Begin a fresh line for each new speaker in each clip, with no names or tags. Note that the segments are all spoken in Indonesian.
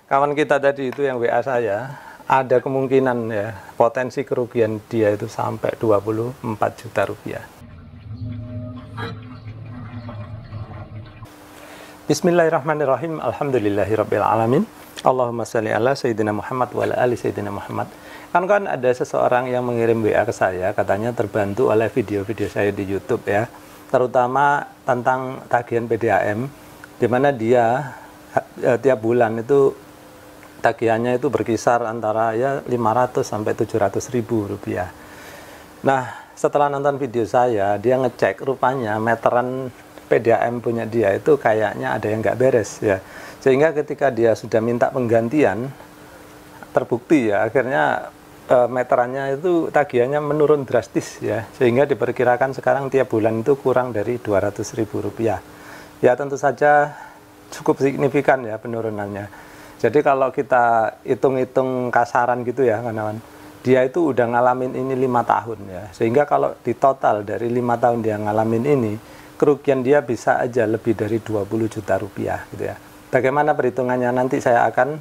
kawan kita tadi itu yang WA saya, ada kemungkinan ya potensi kerugian dia itu sampai 24 juta rupiah. Bismillahirrahmanirrahim. Alhamdulillahirabbil alamin. Allahumma shalli ala sayyidina Muhammad wa ala ali sayyidina Muhammad. Kan ada seseorang yang mengirim WA ke saya, katanya terbantu oleh video-video saya di YouTube ya, terutama tentang tagihan PDAM, di mana dia tiap bulan itu tagihannya itu berkisar antara ya 500 sampai 700 ribu rupiah. Nah, setelah nonton video saya, dia ngecek rupanya meteran PDAM punya dia itu kayaknya ada yang nggak beres ya. Sehingga ketika dia sudah minta penggantian, terbukti ya akhirnya meterannya itu tagihannya menurun drastis ya. Sehingga diperkirakan sekarang tiap bulan itu kurang dari 200 ribu rupiah. Ya tentu saja cukup signifikan ya penurunannya. Jadi kalau kita hitung-hitung kasaran gitu ya kawan-kawan, dia itu udah ngalamin ini 5 tahun ya. Sehingga kalau di total dari 5 tahun dia ngalamin ini, kerugian dia bisa aja lebih dari 20 juta rupiah gitu ya. Bagaimana perhitungannya nanti saya akan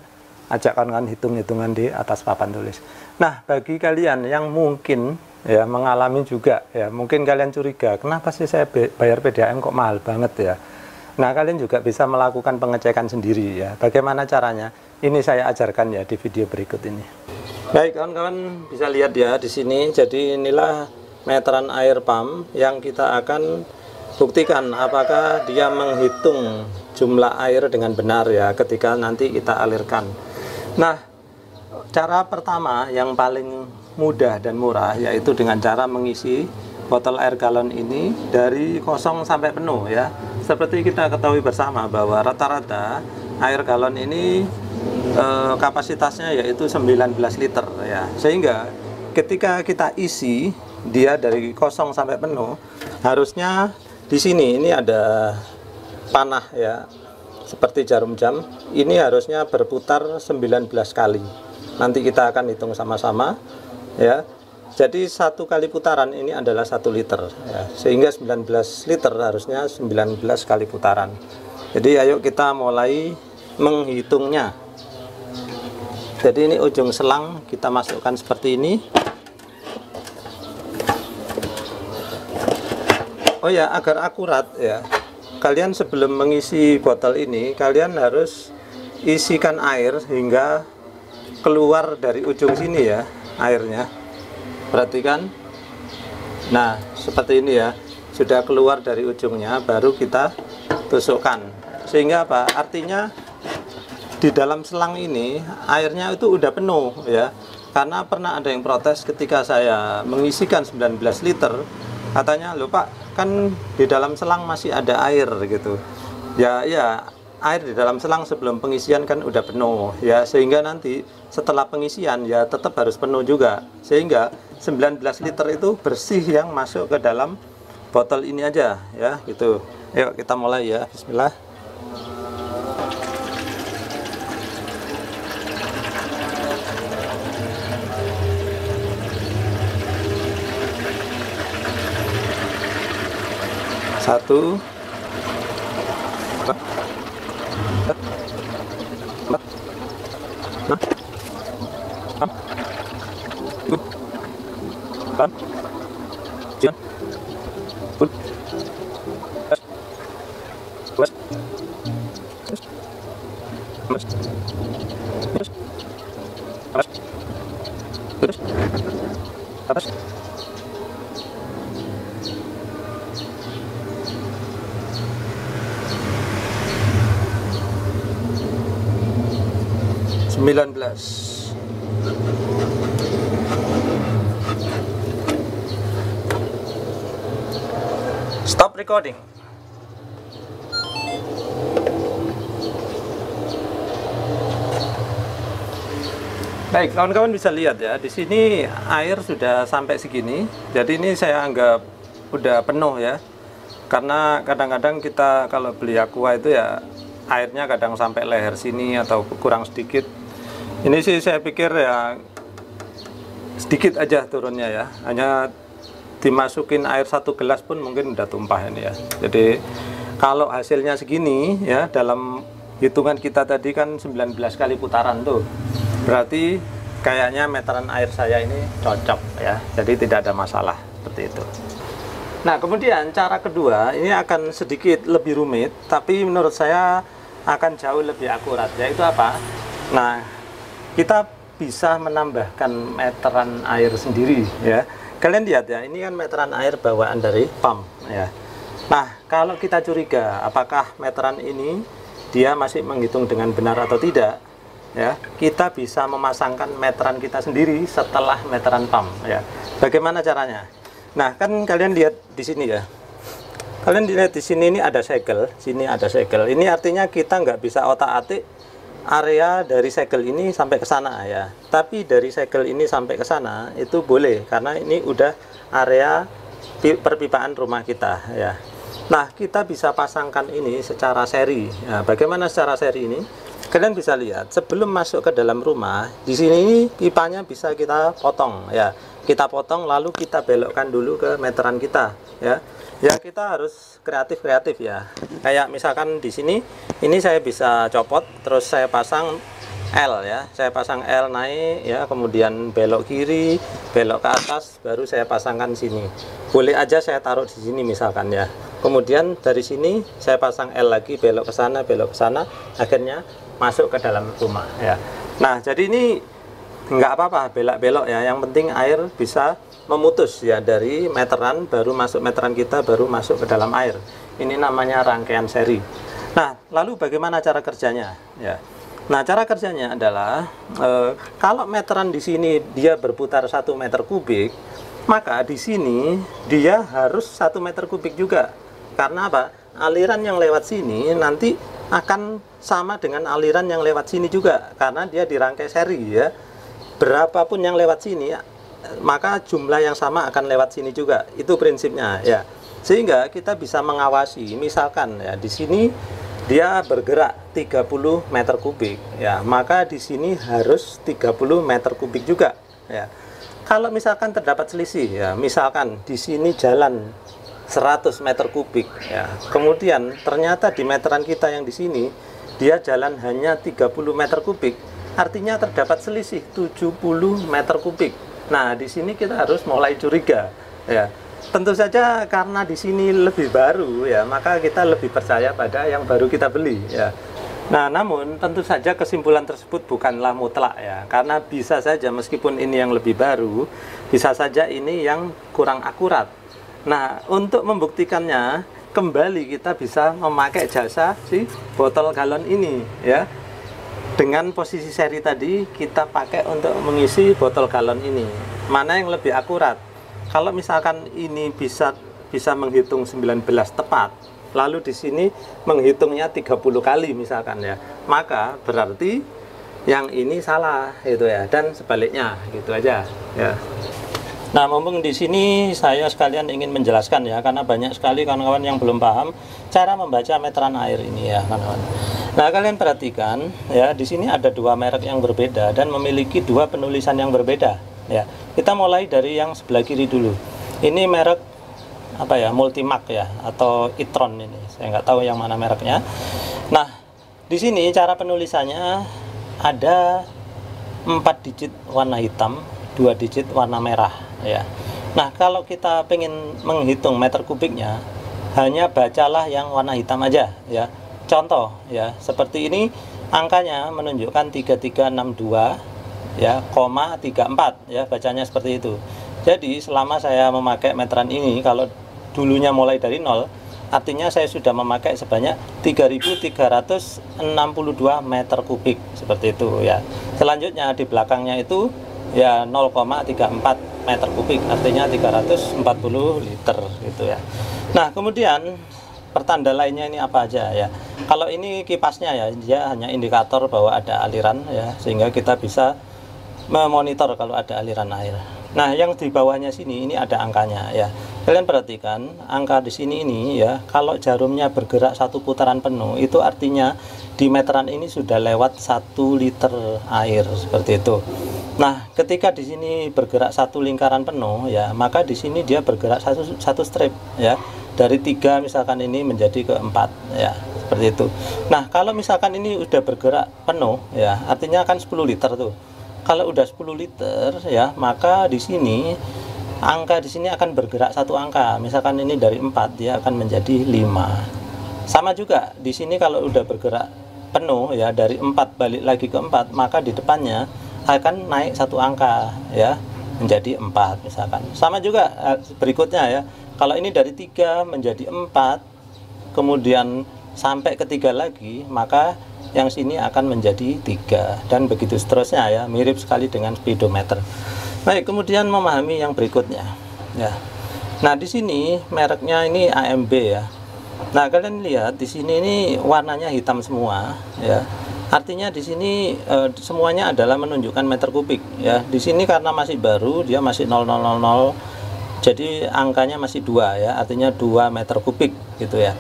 ajak kawan-kawan hitung-hitungan di atas papan tulis. Nah, bagi kalian yang mungkin ya mengalami juga ya, mungkin kalian curiga, kenapa sih saya bayar PDAM kok mahal banget ya? Nah, kalian juga bisa melakukan pengecekan sendiri ya. Bagaimana caranya? Ini saya ajarkan ya di video berikut ini. Baik, kawan-kawan bisa lihat ya di sini. Jadi inilah meteran air pump yang kita akan buktikan apakah dia menghitung jumlah air dengan benar ya ketika nanti kita alirkan. Nah, cara pertama yang paling mudah dan murah yaitu dengan cara mengisi botol air galon ini dari kosong sampai penuh ya. Seperti kita ketahui bersama bahwa rata-rata air galon ini kapasitasnya yaitu 19 liter ya. Sehingga ketika kita isi dia dari kosong sampai penuh, harusnya di sini ini ada panah ya, seperti jarum jam. Ini harusnya berputar 19 kali. Nanti kita akan hitung sama-sama ya. Jadi satu kali putaran ini adalah 1 liter ya. Sehingga 19 liter harusnya 19 kali putaran. Jadi ayo kita mulai menghitungnya. Jadi ini ujung selang kita masukkan seperti ini. Oh ya, agar akurat ya, kalian sebelum mengisi botol ini, kalian harus isikan air hingga keluar dari ujung sini ya, airnya. Perhatikan. Nah, seperti ini ya, sudah keluar dari ujungnya, baru kita tusukkan. Sehingga apa? Artinya di dalam selang ini, airnya itu udah penuh ya. Karena pernah ada yang protes ketika saya mengisikan 19 liter, katanya, loh Pak, kan di dalam selang masih ada air gitu. Ya, air di dalam selang sebelum pengisian kan udah penuh ya, sehingga nanti setelah pengisian ya tetap harus penuh juga. Sehingga 19 liter itu bersih yang masuk ke dalam botol ini aja ya, gitu. Yuk kita mulai ya. Bismillah. Satu, sembilan belas. Stop recording. Baik, kawan-kawan bisa lihat ya, di sini air sudah sampai segini. Jadi ini saya anggap udah penuh ya. Karena kadang-kadang kita kalau beli aqua itu ya airnya kadang sampai leher sini atau kurang sedikit. Ini sih saya pikir ya sedikit aja turunnya ya, hanya dimasukin air 1 gelas pun mungkin udah tumpah ini ya. Jadi kalau hasilnya segini ya, dalam hitungan kita tadi kan 19 kali putaran tuh. Berarti kayaknya meteran air saya ini cocok ya. Jadi tidak ada masalah seperti itu. Nah, kemudian cara kedua ini akan sedikit lebih rumit, tapi menurut saya akan jauh lebih akurat, yaitu apa? Nah, kita bisa menambahkan meteran air sendiri ya. Kalian lihat ya, ini kan meteran air bawaan dari pump ya. Nah, kalau kita curiga apakah meteran ini dia masih menghitung dengan benar atau tidak ya, kita bisa memasangkan meteran kita sendiri setelah meteran pump ya. Bagaimana caranya? Nah, kan kalian lihat di sini ya. Kalian lihat di sini ini ada segel, sini ada segel. Ini artinya kita nggak bisa otak-atik area dari segel ini sampai ke sana ya. Tapi dari segel ini sampai ke sana itu boleh karena ini udah area perpipaan rumah kita ya. Nah, kita bisa pasangkan ini secara seri. Nah, bagaimana secara seri ini? Kalian bisa lihat sebelum masuk ke dalam rumah, di sini ini pipanya bisa kita potong ya. Kita potong lalu kita belokkan dulu ke meteran kita ya. Ya, kita harus kreatif ya. Kayak misalkan di sini ini saya bisa copot terus saya pasang L ya. Saya pasang L naik ya, kemudian belok kiri, belok ke atas, baru saya pasangkan sini. Boleh aja saya taruh di sini misalkan ya. Kemudian dari sini saya pasang L lagi, belok ke sana, akhirnya masuk ke dalam rumah ya. Nah, jadi ini nggak apa-apa belok-belok ya. Yang penting air bisa memutus ya dari meteran, baru masuk meteran kita, baru masuk ke dalam air. Ini namanya rangkaian seri. Nah, lalu bagaimana cara kerjanya ya? Nah, cara kerjanya adalah kalau meteran di sini dia berputar 1 meter kubik, maka di sini dia harus 1 meter kubik juga. Karena apa? Aliran yang lewat sini nanti akan sama dengan aliran yang lewat sini juga, karena dia dirangkai seri ya. Berapapun yang lewat sini, maka jumlah yang sama akan lewat sini juga. Itu prinsipnya ya. Sehingga kita bisa mengawasi, misalkan ya di sini dia bergerak 30 meter kubik ya, maka di sini harus 30 meter kubik juga ya. Kalau misalkan terdapat selisih ya, misalkan di sini jalan 100 meter kubik ya, kemudian ternyata di meteran kita yang di sini dia jalan hanya 30 meter kubik, artinya terdapat selisih 70 meter kubik. Nah, di sini kita harus mulai curiga ya. Tentu saja karena di sini lebih baru ya, maka kita lebih percaya pada yang baru kita beli ya. Nah, namun tentu saja kesimpulan tersebut bukanlah mutlak ya, karena bisa saja meskipun ini yang lebih baru, bisa saja ini yang kurang akurat. Nah, untuk membuktikannya kembali kita bisa memakai jasa si botol galon ini ya. Dengan posisi seri tadi kita pakai untuk mengisi botol galon ini. Mana yang lebih akurat? Kalau misalkan ini bisa menghitung 19 tepat, lalu di sini menghitungnya 30 kali misalkan ya, maka berarti yang ini salah itu ya, dan sebaliknya gitu aja ya. Nah, mumpung di sini saya sekalian ingin menjelaskan ya, karena banyak sekali kawan-kawan yang belum paham cara membaca meteran air ini ya, kawan-kawan. Nah, kalian perhatikan ya, di sini ada 2 merek yang berbeda dan memiliki 2 penulisan yang berbeda ya. Kita mulai dari yang sebelah kiri dulu. Ini merek apa ya, Multimax ya, atau e-tron ini. Saya nggak tahu yang mana mereknya. Nah, di sini cara penulisannya ada 4 digit warna hitam, 2 digit warna merah ya. Nah, kalau kita pengen menghitung meter kubiknya, hanya bacalah yang warna hitam aja ya. Contoh ya, seperti ini angkanya menunjukkan 3362 ya, 34 ya, bacanya seperti itu. Jadi selama saya memakai meteran ini, kalau dulunya mulai dari 0, artinya saya sudah memakai sebanyak 3362 meter kubik seperti itu ya. Selanjutnya di belakangnya itu ya 0,34 meter kubik, artinya 340 liter gitu ya. Nah, kemudian pertanda lainnya ini apa aja ya. Kalau ini kipasnya ya, dia hanya indikator bahwa ada aliran ya, sehingga kita bisa memonitor kalau ada aliran air. Nah, yang di bawahnya sini ini ada angkanya ya. Kalian perhatikan angka di sini ini ya, kalau jarumnya bergerak 1 putaran penuh, itu artinya di meteran ini sudah lewat 1 liter air seperti itu. Nah, ketika di sini bergerak 1 lingkaran penuh ya, maka di sini dia bergerak satu strip ya. dari 3 misalkan ini menjadi ke 4 ya, seperti itu. Nah, kalau misalkan ini udah bergerak penuh ya, artinya kan 10 liter tuh. Kalau udah 10 liter ya, maka di sini angka di sini akan bergerak satu angka. Misalkan ini dari 4, dia akan menjadi 5. Sama juga di sini kalau udah bergerak penuh ya, dari 4 balik lagi ke 4, maka di depannya akan naik satu angka ya, menjadi 4 misalkan. Sama juga berikutnya ya, kalau ini dari 3 menjadi 4 kemudian sampai ke 3 lagi, maka yang sini akan menjadi 3 dan begitu seterusnya ya, mirip sekali dengan speedometer. Baik, kemudian memahami yang berikutnya ya. Nah, di sini mereknya ini AMB ya. Nah, kalian lihat di sini ini warnanya hitam semua ya. Artinya di sini semuanya adalah menunjukkan meter kubik ya. Di sini karena masih baru, dia masih 0000, jadi angkanya masih 2 ya, artinya 2 meter kubik gitu ya.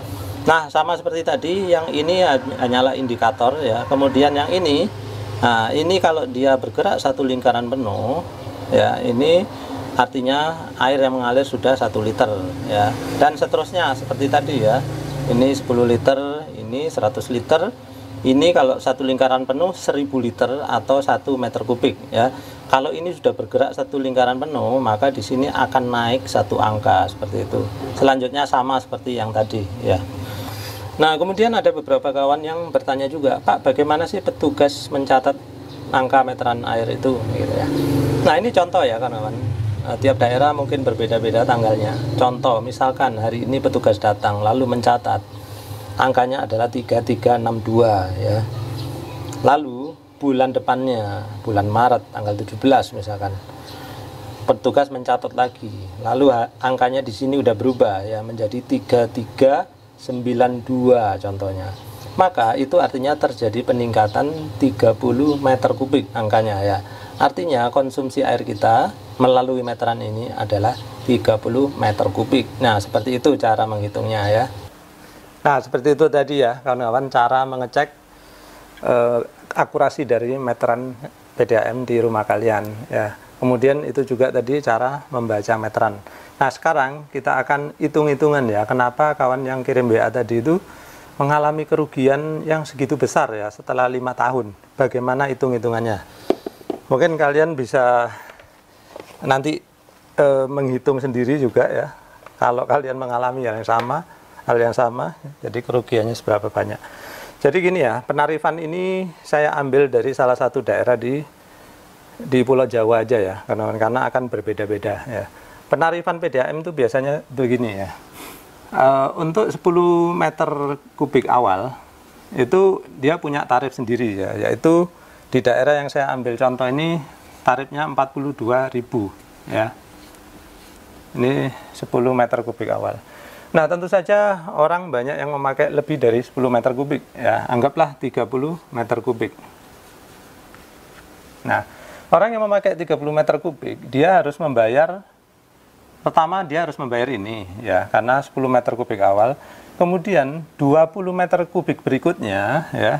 Nah, sama seperti tadi, yang ini hanyalah indikator ya. Kemudian yang ini, nah ini kalau dia bergerak satu lingkaran penuh ya, ini artinya air yang mengalir sudah 1 liter ya, dan seterusnya seperti tadi ya. Ini 10 liter, ini 100 liter, ini kalau satu lingkaran penuh 1000 liter atau 1 meter kubik ya. Kalau ini sudah bergerak satu lingkaran penuh, maka di sini akan naik satu angka seperti itu. Selanjutnya sama seperti yang tadi ya. Nah, kemudian ada beberapa kawan yang bertanya juga, Pak, bagaimana sih petugas mencatat angka meteran air itu gitu ya. Nah, ini contoh ya kawan-kawan. Tiap daerah mungkin berbeda-beda tanggalnya. Contoh, misalkan hari ini petugas datang lalu mencatat angkanya adalah 3362 ya. Lalu bulan depannya, bulan Maret tanggal 17 misalkan, petugas mencatat lagi, lalu angkanya di sini udah berubah ya menjadi 3392 contohnya, maka itu artinya terjadi peningkatan 30 meter kubik angkanya ya. Artinya konsumsi air kita melalui meteran ini adalah 30 meter kubik. Nah, seperti itu cara menghitungnya ya. Nah, seperti itu tadi ya kawan-kawan, cara mengecek akurasi dari meteran PDAM di rumah kalian ya. Kemudian itu juga tadi cara membaca meteran. Nah, sekarang kita akan hitung-hitungan ya, kenapa kawan yang kirim WA tadi itu mengalami kerugian yang segitu besar ya setelah 5 tahun. Bagaimana hitung-hitungannya? Mungkin kalian bisa nanti menghitung sendiri juga ya, kalau kalian mengalami hal yang sama, jadi kerugiannya seberapa banyak. Jadi gini ya, penarifan ini saya ambil dari salah satu daerah di Pulau Jawa aja ya, karena akan berbeda-beda ya. Penarifan PDAM itu biasanya begini ya. Untuk 10 meter kubik awal itu dia punya tarif sendiri ya, yaitu di daerah yang saya ambil contoh ini tarifnya 42.000 ya. Ini 10 meter kubik awal. Nah, tentu saja orang banyak yang memakai lebih dari 10 meter kubik ya, anggaplah 30 meter kubik. Nah, orang yang memakai 30 meter kubik, dia harus membayar, pertama dia harus membayar ini ya, karena 10 meter kubik awal. Kemudian 20 meter kubik berikutnya ya,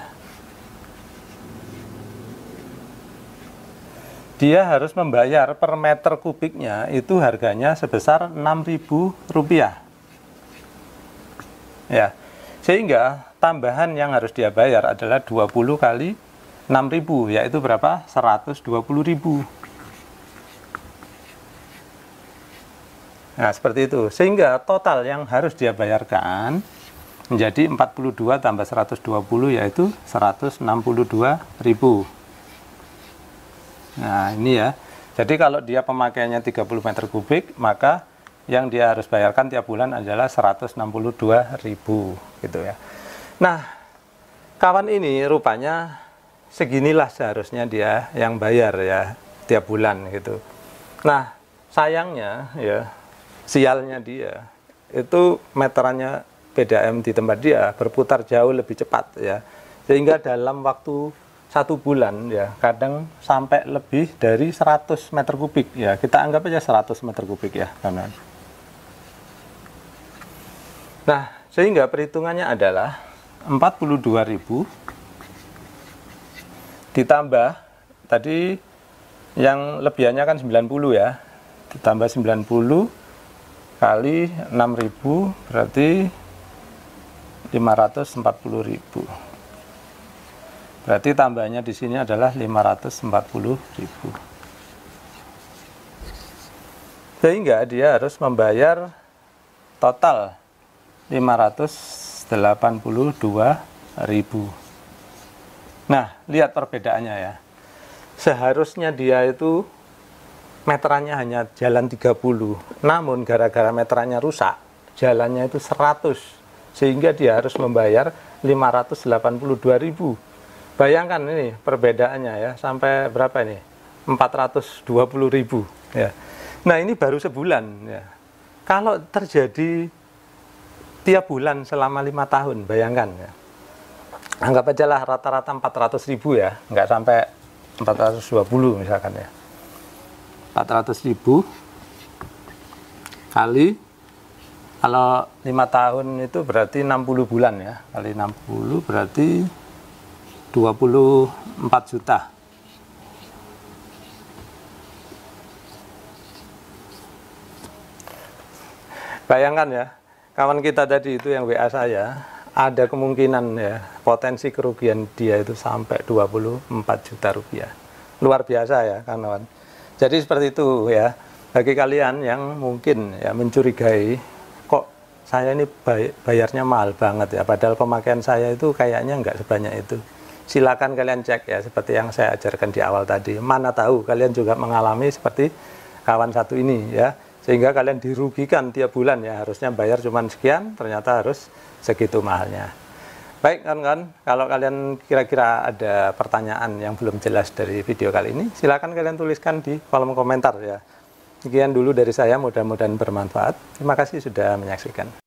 dia harus membayar per meter kubiknya itu harganya sebesar Rp6.000 ya, sehingga tambahan yang harus dia bayar adalah 20 kali 6.000, yaitu berapa? 120.000. Nah, seperti itu, sehingga total yang harus dia bayarkan menjadi 42 tambah 120, yaitu 162.000. Nah, ini ya, jadi kalau dia pemakaiannya 30 meter kubik, maka yang dia harus bayarkan tiap bulan adalah 162.000 gitu ya. Nah, kawan ini rupanya seginilah seharusnya dia yang bayar ya tiap bulan gitu. Nah, sayangnya ya, sialnya dia itu meterannya PDAM di tempat dia berputar jauh lebih cepat ya, sehingga dalam waktu 1 bulan ya kadang sampai lebih dari 100 meter kubik ya, kita anggap aja 100 meter kubik ya kawan. Nah, sehingga perhitungannya adalah 42.000 ditambah tadi yang lebihannya kan 90 ya, ditambah 90 kali 6.000 berarti 540.000. Berarti tambahnya di sini adalah 540.000. Sehingga dia harus membayar total 582.000. Nah, lihat perbedaannya ya. Seharusnya dia itu meterannya hanya jalan 30, namun gara-gara meterannya rusak, jalannya itu 100, sehingga dia harus membayar 582.000. Bayangkan ini perbedaannya ya, sampai berapa ini? 420.000 ya. Nah, ini baru sebulan ya. Kalau terjadi tiap bulan selama 5 tahun, bayangkan ya. Anggap aja lah rata-rata 400.000 ya, nggak sampai 420 misalkan ya. 400.000 kali, kalau 5 tahun itu berarti 60 bulan ya, kali 60 berarti 24 juta. Bayangkan ya, kawan kita tadi itu yang WA saya, ada kemungkinan ya, potensi kerugian dia itu sampai 24 juta rupiah. Luar biasa ya kawan. Jadi seperti itu ya, bagi kalian yang mungkin ya mencurigai, kok saya ini bayarnya mahal banget ya, padahal pemakaian saya itu kayaknya nggak sebanyak itu. Silakan kalian cek ya, seperti yang saya ajarkan di awal tadi. Mana tahu kalian juga mengalami seperti kawan satu ini ya, sehingga kalian dirugikan tiap bulan ya, harusnya bayar cuman sekian, ternyata harus segitu mahalnya. Baik kawan-kawan, kalau kalian kira-kira ada pertanyaan yang belum jelas dari video kali ini, silakan kalian tuliskan di kolom komentar ya. Sekian dulu dari saya, mudah-mudahan bermanfaat. Terima kasih sudah menyaksikan.